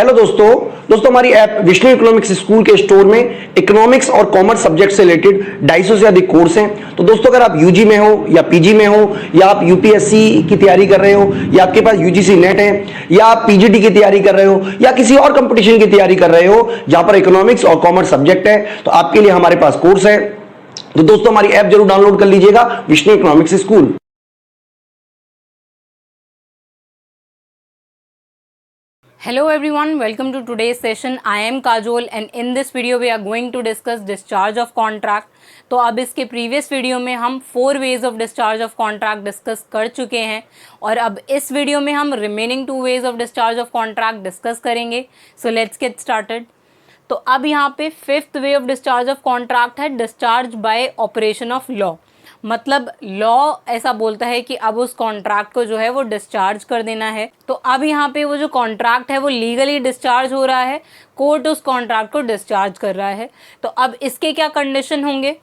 Hello दोस्तों हमारी app Vishnu economics school के स्टोर में इकोनॉमिक्स और कॉमर्स सब्जेक्ट से रिलेटेड 250 से अधिक कोर्स हैं। तो दोस्तों अगर आप यूजी में हो या पीजी में हो या आप यूपीएससी की तैयारी कर रहे हो या आपके पास यूजीसी नेट है या आप पीजीटी की तैयारी कर रहे हो या किसी और कंपटीशन की तैयारी कर रहे हो जहां पर इकोनॉमिक्स और कॉमर्स सब्जेक्ट है, तो आपके लिए हमारे पास कोर्स है। तो दोस्तों हमारी ऐप जरूर डाउनलोड कर लीजिएगा, Vishnu economics school. Hello everyone, welcome to today's session. I am Kajol and in this video we are going to discuss discharge of contract. तो अब इसके प्रीवियस वीडियो में हम 4 ways of discharge of contract discuss कर चुके हैं और अब इस वीडियो में हम remaining 2 ways of discharge of contract discuss करेंगे. So let's get started. तो अब यहाँ पे 5th way of discharge of contract है discharge by operation of law. मतलब लॉ ऐसा बोलता है कि अब उस कॉन्ट्रैक्ट को जो है वो डिस्चार्ज कर देना है। तो अब यहाँ पे वो जो कॉन्ट्रैक्ट है वो लीगली डिस्चार्ज हो रहा है, कोर्ट उस कॉन्ट्रैक्ट को डिस्चार्ज कर रहा है। तो अब इसके क्या कंडीशन होंगे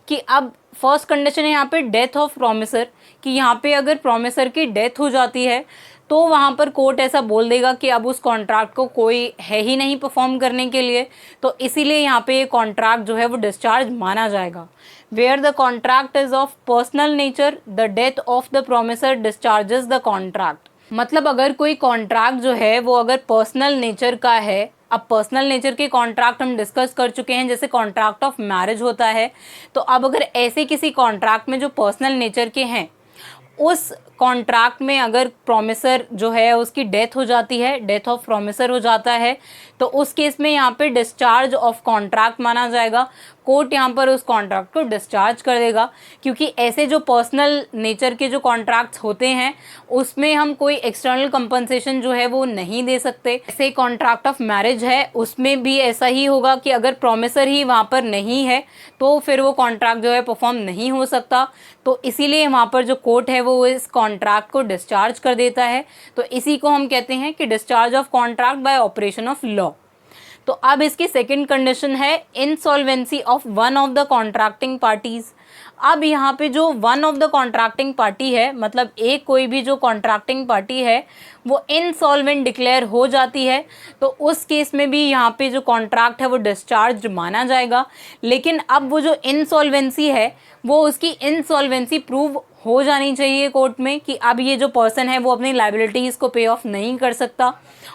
कि अब फर्स्ट कंडीशन है यहाँ पे डेथ ऑफ प्रोमिसर, कि यहाँ पे अगर प्रोमिसर की डेथ हो जाती है तो वहाँ पर कोर्ट ऐसा बोल देगा कि अब उस कॉन्ट्रैक्ट को कोई है ही नहीं परफॉर्म करने के लिए, तो इसीलिए यहाँ पे ये कॉन्ट्रैक्ट जो है वो डिस्चार्ज माना जाएगा। Where the contract is of personal nature, the death of the promisor discharges the contract. मतलब अगर कोई कॉन्ट्रैक्ट जो है वो अगर पर्सनल नेचर का है, अब पर्सनल नेचर के कॉन्ट्रैक्ट हम डिस्कस कर चुके हैं, जैसे कॉन्ट्रैक्ट ऑफ मैरिज होता है। तो अब अगर ऐसे किसी कॉन्ट्रैक्ट में जो पर्सनल नेचर के हैं उस कॉन्ट्रैक्ट में अगर प्रोमिसर जो है उसकी डेथ हो जाती है, डेथ ऑफ प्रोमिसर हो जाता है, तो उस केस में यहाँ पे डिस्चार्ज ऑफ कॉन्ट्रैक्ट माना जाएगा। कोर्ट यहाँ पर उस कॉन्ट्रैक्ट को डिस्चार्ज कर देगा, क्योंकि ऐसे जो पर्सनल नेचर के जो कॉन्ट्रैक्ट्स होते हैं उसमें हम कोई एक्सटर्नल कंपनसेशन जो है वो नहीं दे सकते। ऐसे कॉन्ट्रैक्ट ऑफ मैरिज है उसमें भी ऐसा ही होगा कि अगर प्रोमिसर ही वहाँ पर नहीं है तो फिर वो कॉन्ट्रैक्ट जो है परफॉर्म नहीं हो सकता। तो इसीलिए वहाँ पर जो कोर्ट है वो इस कॉन्ट्रैक्ट को डिस्चार्ज कर देता है। तो इसी को हम कहते हैं कि discharge of contract by operation of law. तो अब इसकी सेकंड कंडीशन है insolvency of one of the contracting parties. अब यहाँ पे जो one of the contracting party है, मतलब एक कोई भी जो कॉन्ट्रैक्टिंग पार्टी है वो इनसॉल्वेंट डिक्लेयर हो जाती है, तो उस केस में भी यहाँ पे जो कॉन्ट्रैक्ट है वो डिस्चार्ज माना जाएगा। लेकिन अब वो जो इनसॉल्वेंसी है वो उसकी इनसॉल्वेंसी प्रूव हो जानी चाहिए कोर्ट में कि अब ये जो पर्सन है वो अपनी लायबिलिटीज़ को पे ऑफ नहीं कर सकता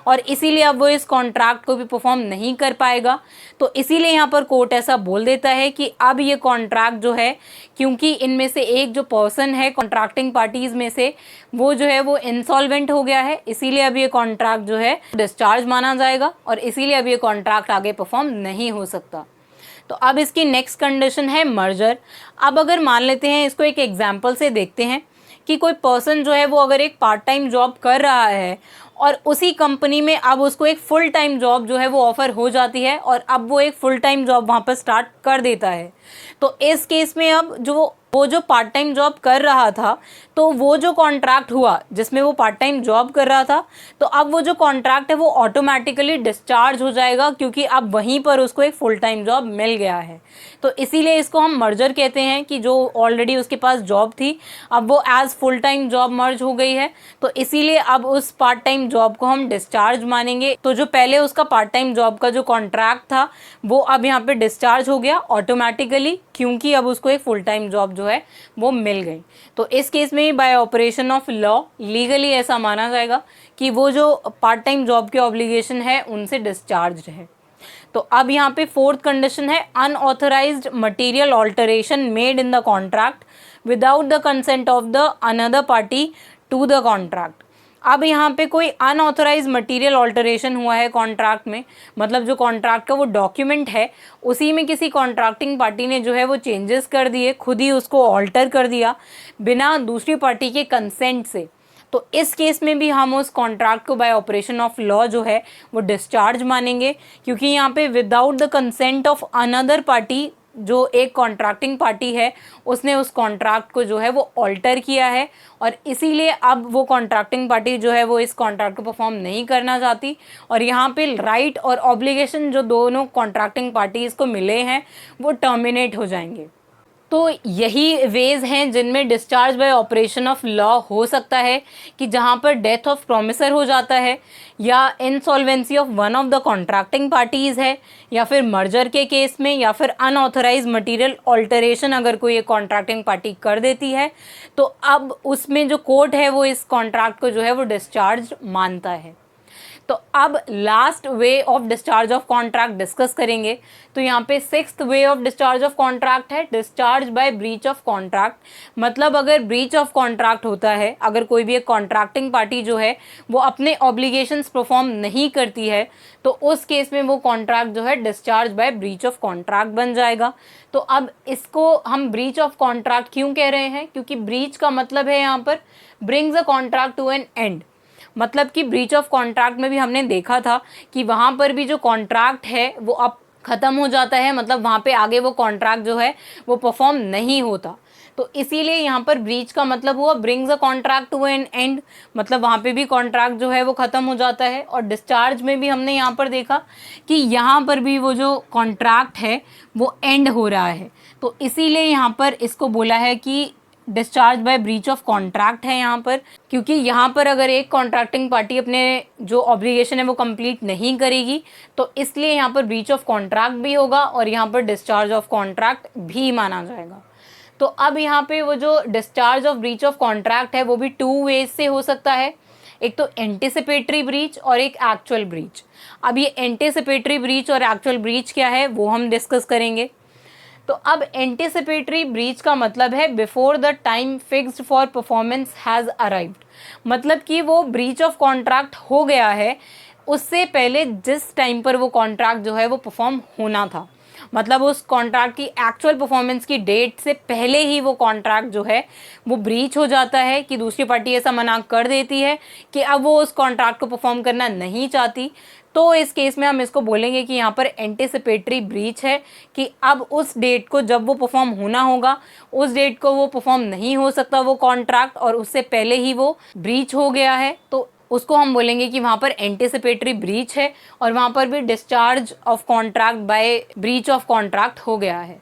और इसीलिए अब वो इस कॉन्ट्रैक्ट को भी परफॉर्म नहीं कर पाएगा। तो इसीलिए यहाँ पर कोर्ट ऐसा बोल देता है कि अब ये कॉन्ट्रैक्ट जो है, क्योंकि इनमें से एक जो पर्सन है कॉन्ट्रैक्टिंग पार्टीज़ में से वो जो है वो इंसॉल्वेंट हो गया है, इसीलिए अब ये कॉन्ट्रैक्ट जो है डिस्चार्ज माना जाएगा और इसीलिए अब ये कॉन्ट्रैक्ट आगे परफॉर्म नहीं हो सकता। तो अब इसकी नेक्स्ट कंडीशन है मर्जर। अब अगर मान लेते हैं, इसको एक एग्जांपल से देखते हैं कि कोई पर्सन जो है वो अगर एक पार्ट टाइम जॉब कर रहा है और उसी कंपनी में अब उसको एक फुल टाइम जॉब जो है वो ऑफ़र हो जाती है और अब वो एक फुल टाइम जॉब वहाँ पर स्टार्ट कर देता है। तो इस केस में अब वो जो पार्ट टाइम जॉब कर रहा था, तो वो जो कॉन्ट्रैक्ट हुआ जिसमें वो पार्ट टाइम जॉब कर रहा था, तो अब वो जो कॉन्ट्रैक्ट है वो ऑटोमेटिकली डिस्चार्ज हो जाएगा, क्योंकि अब वहीं पर उसको एक फुल टाइम जॉब मिल गया है। तो इसीलिए इसको हम मर्जर कहते हैं कि जो ऑलरेडी उसके पास जॉब थी अब वो एज फुल टाइम जॉब मर्ज हो गई है, तो इसीलिए अब उस पार्ट टाइम जॉब को हम डिस्चार्ज मानेंगे। तो जो पहले उसका पार्ट टाइम जॉब का जो कॉन्ट्रैक्ट था वो अब यहाँ पे डिस्चार्ज हो गया ऑटोमेटिकली, क्योंकि अब उसको एक फुल टाइम जॉब जो है वो मिल गई। तो इस केस में by operation of law legally ऐसा माना जाएगा कि वो जो पार्ट टाइम जॉब के ऑब्लिगेशन है उनसे डिस्चार्ज है। तो अब यहाँ पे फोर्थ कंडीशन है unauthorised material alteration made in the contract without the consent of the another party to the contract. अब यहाँ पे कोई अनऑथराइज मटेरियल ऑल्टरेशन हुआ है कॉन्ट्रैक्ट में, मतलब जो कॉन्ट्रैक्ट का वो डॉक्यूमेंट है उसी में किसी कॉन्ट्रैक्टिंग पार्टी ने जो है वो चेंजेस कर दिए, खुद ही उसको ऑल्टर कर दिया बिना दूसरी पार्टी के कंसेंट से। तो इस केस में भी हम उस कॉन्ट्रैक्ट को बाय ऑपरेशन ऑफ लॉ जो है वो डिस्चार्ज मानेंगे, क्योंकि यहाँ पे without the consent of another party, जो एक कॉन्ट्रैक्टिंग पार्टी है उसने उस कॉन्ट्रैक्ट को जो है वो ऑल्टर किया है और इसीलिए अब वो कॉन्ट्रैक्टिंग पार्टी जो है वो इस कॉन्ट्रैक्ट को परफॉर्म नहीं करना चाहती और यहाँ पे राइट और ऑब्लिगेशन जो दोनों कॉन्ट्रैक्टिंग पार्टीज़ को मिले हैं वो टर्मिनेट हो जाएंगे। तो यही वेज हैं जिनमें discharge by operation of law हो सकता है कि जहां पर डेथ ऑफ प्रोमिसर हो जाता है, या insolvency of one of the contracting parties है, या फिर मर्जर के केस में, या फिर अनऑथराइज मटेरियल ऑल्टरेशन अगर कोई एक कॉन्ट्रैक्टिंग पार्टी कर देती है, तो अब उसमें जो कोर्ट है वो इस कॉन्ट्रैक्ट को जो है वो डिस्चार्ज मानता है। तो अब last way of discharge of contract discuss करेंगे। तो यहाँ पे sixth way of discharge of contract है discharge by breach of contract. मतलब अगर ब्रीच ऑफ कॉन्ट्रैक्ट होता है, अगर कोई भी एक कॉन्ट्रैक्टिंग पार्टी जो है वो अपने ऑब्लिगेशंस परफॉर्म नहीं करती है, तो उस केस में वो कॉन्ट्रैक्ट जो है discharge by breach of contract बन जाएगा। तो अब इसको हम ब्रीच ऑफ कॉन्ट्रैक्ट क्यों कह रहे हैं? क्योंकि ब्रीच का मतलब है यहाँ पर brings a contract to an end. मतलब कि ब्रीच ऑफ कॉन्ट्रैक्ट में भी हमने देखा था कि वहाँ पर भी जो कॉन्ट्रैक्ट है वो अब ख़त्म हो जाता है, मतलब वहाँ पे आगे वो कॉन्ट्रैक्ट जो है वो परफॉर्म नहीं होता। तो इसीलिए यहाँ पर ब्रीच का मतलब हुआ brings a contract to an end, मतलब वहाँ पे भी कॉन्ट्रैक्ट जो है वो ख़त्म हो जाता है। और डिस्चार्ज में भी हमने यहाँ पर देखा कि यहाँ पर भी वो जो कॉन्ट्रैक्ट है वो एंड हो रहा है, तो इसीलिए यहाँ पर इसको बोला है कि discharge by breach of contract है यहाँ पर। क्योंकि यहाँ पर अगर एक कॉन्ट्रैक्टिंग पार्टी अपने जो ऑब्लिगेशन है वो कंप्लीट नहीं करेगी, तो इसलिए यहाँ पर ब्रीच ऑफ कॉन्ट्रैक्ट भी होगा और यहाँ पर डिस्चार्ज ऑफ कॉन्ट्रैक्ट भी माना जाएगा। तो अब यहाँ पे वो जो discharge of breach of contract है वो भी टू वेज से हो सकता है, एक तो एंटिसिपेटरी ब्रीच और एक एक्चुअल ब्रीच। अब ये एंटिसिपेटरी ब्रीच और एक्चुअल ब्रीच क्या है वो हम डिस्कस करेंगे। तो अब एंटिसिपेटरी ब्रीच का मतलब है before the time fixed for performance has arrived. मतलब कि वो ब्रीच ऑफ कॉन्ट्रैक्ट हो गया है उससे पहले जिस टाइम पर वो कॉन्ट्रैक्ट जो है वो परफॉर्म होना था, मतलब उस कॉन्ट्रैक्ट की एक्चुअल परफॉर्मेंस की डेट से पहले ही वो कॉन्ट्रैक्ट जो है वो ब्रीच हो जाता है कि दूसरी पार्टी ऐसा मना कर देती है कि अब वो उस कॉन्ट्रैक्ट को परफॉर्म करना नहीं चाहती। तो इस केस में हम इसको बोलेंगे कि यहाँ पर एंटिसिपेटरी ब्रीच है कि अब उस डेट को जब वो परफॉर्म होना होगा उस डेट को वो परफॉर्म नहीं हो सकता वो कॉन्ट्रैक्ट, और उससे पहले ही वो ब्रीच हो गया है, तो उसको हम बोलेंगे कि वहाँ पर एंटिसिपेटरी ब्रीच है और वहाँ पर भी discharge of contract by breach of contract हो गया है।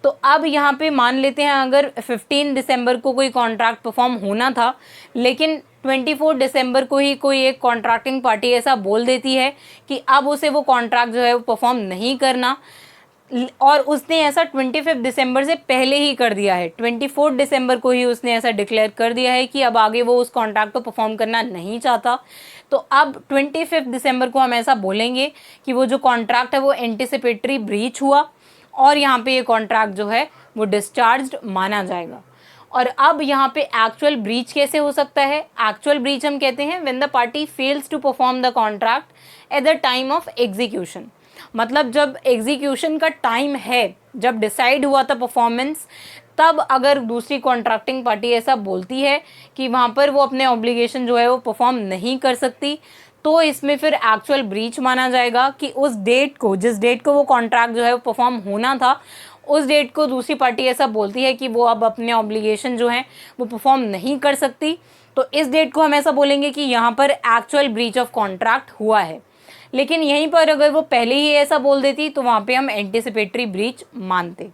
तो अब यहाँ पे मान लेते हैं अगर 15 दिसंबर को कोई कॉन्ट्रैक्ट परफॉर्म होना था, लेकिन 24 दिसंबर को ही कोई एक कॉन्ट्रैक्टिंग पार्टी ऐसा बोल देती है कि अब उसे वो कॉन्ट्रैक्ट जो है वो परफॉर्म नहीं करना, और उसने ऐसा 25 दिसंबर से पहले ही कर दिया है, 24 दिसंबर को ही उसने ऐसा डिक्लेयर कर दिया है कि अब आगे वो उस कॉन्ट्रैक्ट को परफॉर्म करना नहीं चाहता। तो अब 25 दिसंबर को हम ऐसा बोलेंगे कि वो जो कॉन्ट्रैक्ट है वो एंटिसिपेटरी ब्रीच हुआ और यहाँ पे ये कॉन्ट्रैक्ट जो है वो डिस्चार्ज्ड माना जाएगा। और अब यहाँ पे एक्चुअल ब्रीच कैसे हो सकता है? एक्चुअल ब्रीच हम कहते हैं when the party fails to perform the contract at the time of execution. मतलब जब एग्जीक्यूशन का टाइम है, जब डिसाइड हुआ था परफॉर्मेंस, तब अगर दूसरी कॉन्ट्रैक्टिंग पार्टी ऐसा बोलती है कि वहाँ पर वो अपने ऑब्लिगेशन जो है वो परफॉर्म नहीं कर सकती, तो इसमें फिर एक्चुअल ब्रीच माना जाएगा कि उस डेट को, जिस डेट को वो कॉन्ट्रैक्ट जो है वो परफॉर्म होना था, उस डेट को दूसरी पार्टी ऐसा बोलती है कि वो अब अपने ऑब्लिगेशन जो हैं वो परफॉर्म नहीं कर सकती, तो इस डेट को हम ऐसा बोलेंगे कि यहाँ पर एक्चुअल ब्रीच ऑफ कॉन्ट्रैक्ट हुआ है। लेकिन यहीं पर अगर वो पहले ही ऐसा बोल देती तो वहाँ पे हम एंटिसिपेटरी ब्रीच मानते।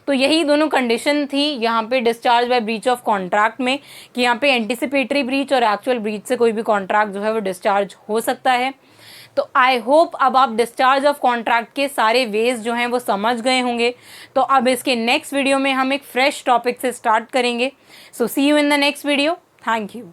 तो यही दोनों कंडीशन थी यहाँ पे discharge by breach of contract में कि यहाँ पे एंटिसिपेटरी ब्रीच और एक्चुअल ब्रीच से कोई भी कॉन्ट्रैक्ट जो है वो डिस्चार्ज हो सकता है। तो आई होप अब आप डिस्चार्ज ऑफ कॉन्ट्रैक्ट के सारे वेज जो हैं वो समझ गए होंगे। तो अब इसके नेक्स्ट वीडियो में हम एक फ्रेश टॉपिक से स्टार्ट करेंगे। So see you in the next video. Thank you.